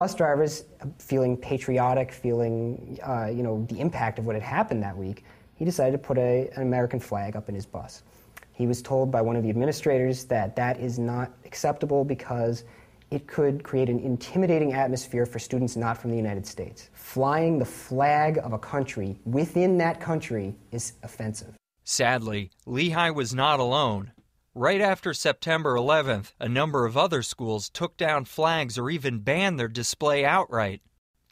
Bus drivers, feeling patriotic, feeling the impact of what had happened that week, he decided to put an American flag up in his bus. He was told by one of the administrators that that is not acceptable because it could create an intimidating atmosphere for students not from the United States. Flying the flag of a country within that country is offensive. Sadly, Lehigh was not alone. Right after September 11th, a number of other schools took down flags or even banned their display outright.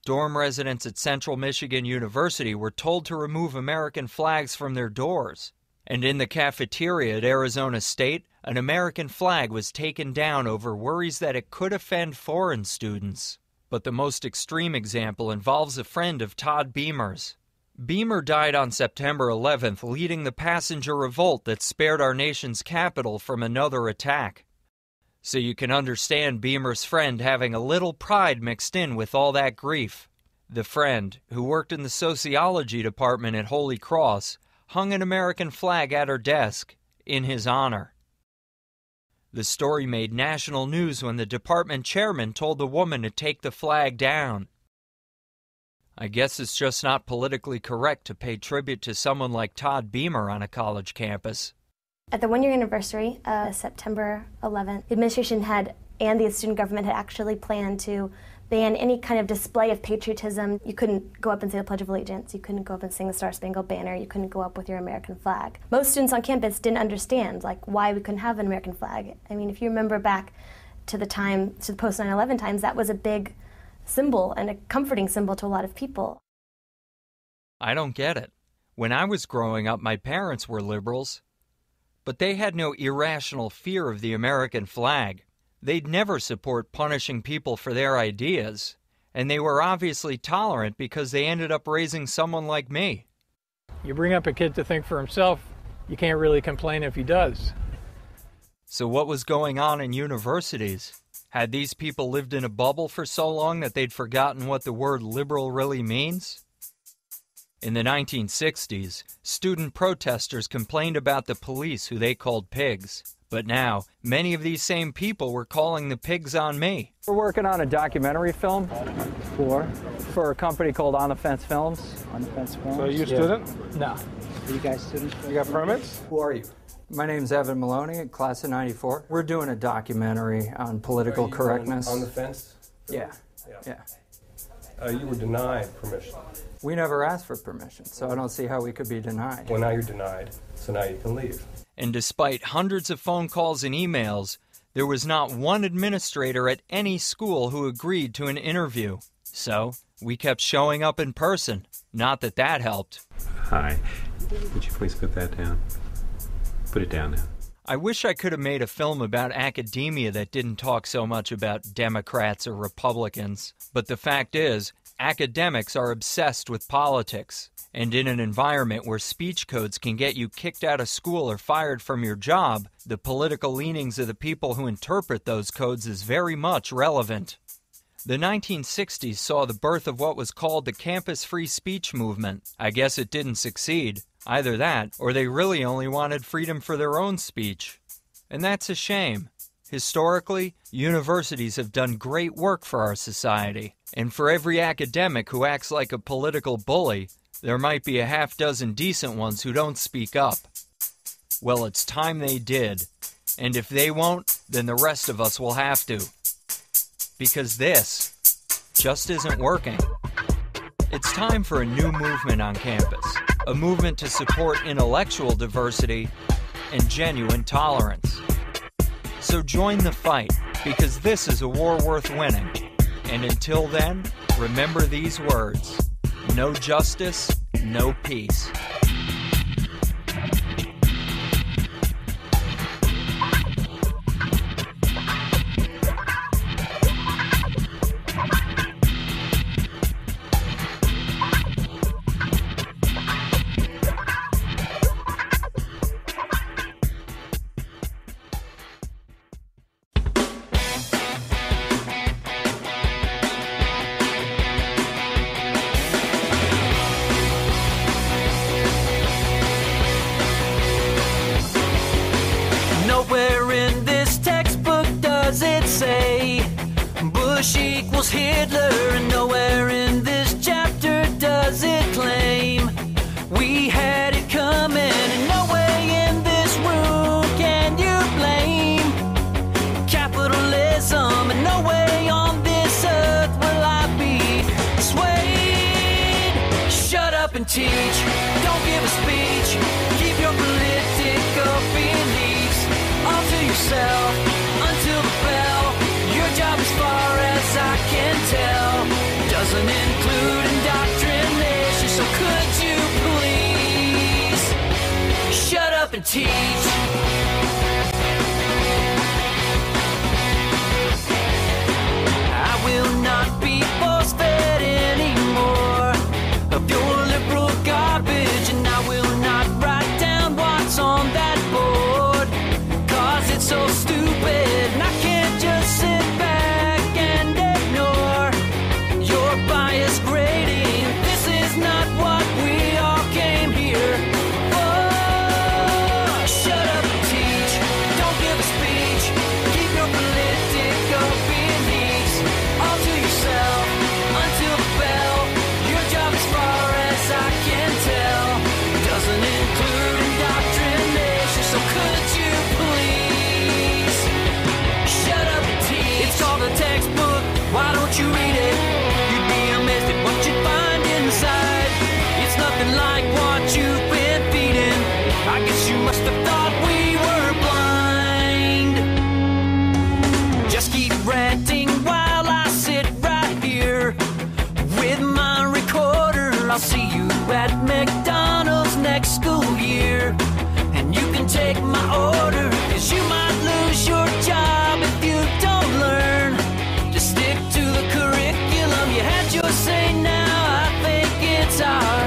Dorm residents at Central Michigan University were told to remove American flags from their doors. And in the cafeteria at Arizona State, an American flag was taken down over worries that it could offend foreign students. But the most extreme example involves a friend of Todd Beamer's. Beamer died on September 11th, leading the passenger revolt that spared our nation's capital from another attack. So you can understand Beamer's friend having a little pride mixed in with all that grief. The friend, who worked in the sociology department at Holy Cross, hung an American flag at her desk in his honor. The story made national news when the department chairman told the woman to take the flag down. I guess it's just not politically correct to pay tribute to someone like Todd Beamer on a college campus. At the one-year anniversary, September 11th, the administration and the student government had actually planned to ban any kind of display of patriotism. You couldn't go up and say the Pledge of Allegiance. You couldn't go up and sing the Star-Spangled Banner. You couldn't go up with your American flag. Most students on campus didn't understand why we couldn't have an American flag. I mean, if you remember back to the post 9/11 times, that was a big symbol and a comforting symbol to a lot of people. I don't get it. When I was growing up, my parents were liberals, but they had no irrational fear of the American flag. They'd never support punishing people for their ideas, and they were obviously tolerant because they ended up raising someone like me. You bring up a kid to think for himself, you can't really complain if he does. So what was going on in universities? Had these people lived in a bubble for so long that they'd forgotten what the word liberal really means? In the 1960s, student protesters complained about the police who they called pigs. But now, many of these same people were calling the pigs on me. We're working on a documentary film for a company called On the Fence Films. On the Fence Films? So are you a student? No. Are you guys students? You got permits? Who are you? My name's Evan Maloney, class of 94. We're doing a documentary on political correctness. On the fence? Yeah. You were denied permission. We never asked for permission, so I don't see how we could be denied. Well, now you're denied, so now you can leave. And despite hundreds of phone calls and emails, there was not one administrator at any school who agreed to an interview. So we kept showing up in person. Not that that helped. Hi. Would you please put that down? Put it down now. I wish I could have made a film about academia that didn't talk so much about Democrats or Republicans. But the fact is, academics are obsessed with politics. And in an environment where speech codes can get you kicked out of school or fired from your job, the political leanings of the people who interpret those codes is very much relevant. The 1960s saw the birth of what was called the campus free speech movement. I guess it didn't succeed. Either that, or they really only wanted freedom for their own speech. And that's a shame. Historically, universities have done great work for our society. And for every academic who acts like a political bully, there might be a half-dozen decent ones who don't speak up. Well, it's time they did. And if they won't, then the rest of us will have to. Because this just isn't working. It's time for a new movement on campus. A movement to support intellectual diversity and genuine tolerance. So join the fight, because this is a war worth winning. And until then, remember these words: no justice, no peace. other, and nowhere in this chapter does it claim we had it coming, and no way in this room can you blame capitalism, and no way on this earth will I be swayed. Shut up and teach, don't give a speech, keep your political beliefs all to yourself until the bell. Your job, as far as I can tell, doesn't include indoctrination, so could you please shut up and teach? I will not be force-fed anymore of your liberal garbage, and I will not write down what's on that board, 'cause it's so stupid, and I can't just sit back and ignore your bias grading. This is not what we all came here for. Shut up and teach, don't give a speech, keep your political beliefs all to yourself until the bell. Your job, as far as I can tell, doesn't include indoctrination, so could you please shut up and teach? It's called a textbook, why don't you read it? You'd be amazed at what you'd find inside. It's nothing like what you've been feeding. I guess you must have thought we were blind. Just keep ranting while I sit right here with my recorder. I'll see you at McDonald's next school year, and you can take my order, 'cause you might lose your job if you don't learn to stick to the curriculum. You had your say, now I think it's our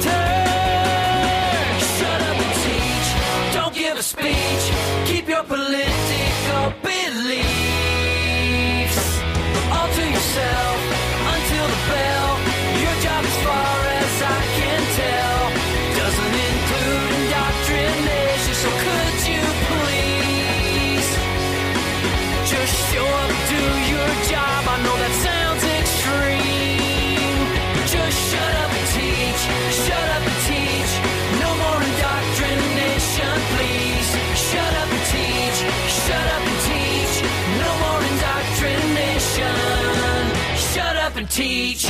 turn. Shut up and teach, don't give a speech, keep your political beliefs all to yourself until the bell. Your job, as far as I can tell, doesn't include indoctrination, so could you please just show up, do your job? I know that sounds extreme. Just shut up and teach, shut up and teach. No more indoctrination, please. Shut up and teach, shut up and teach. No more indoctrination. Shut up and teach.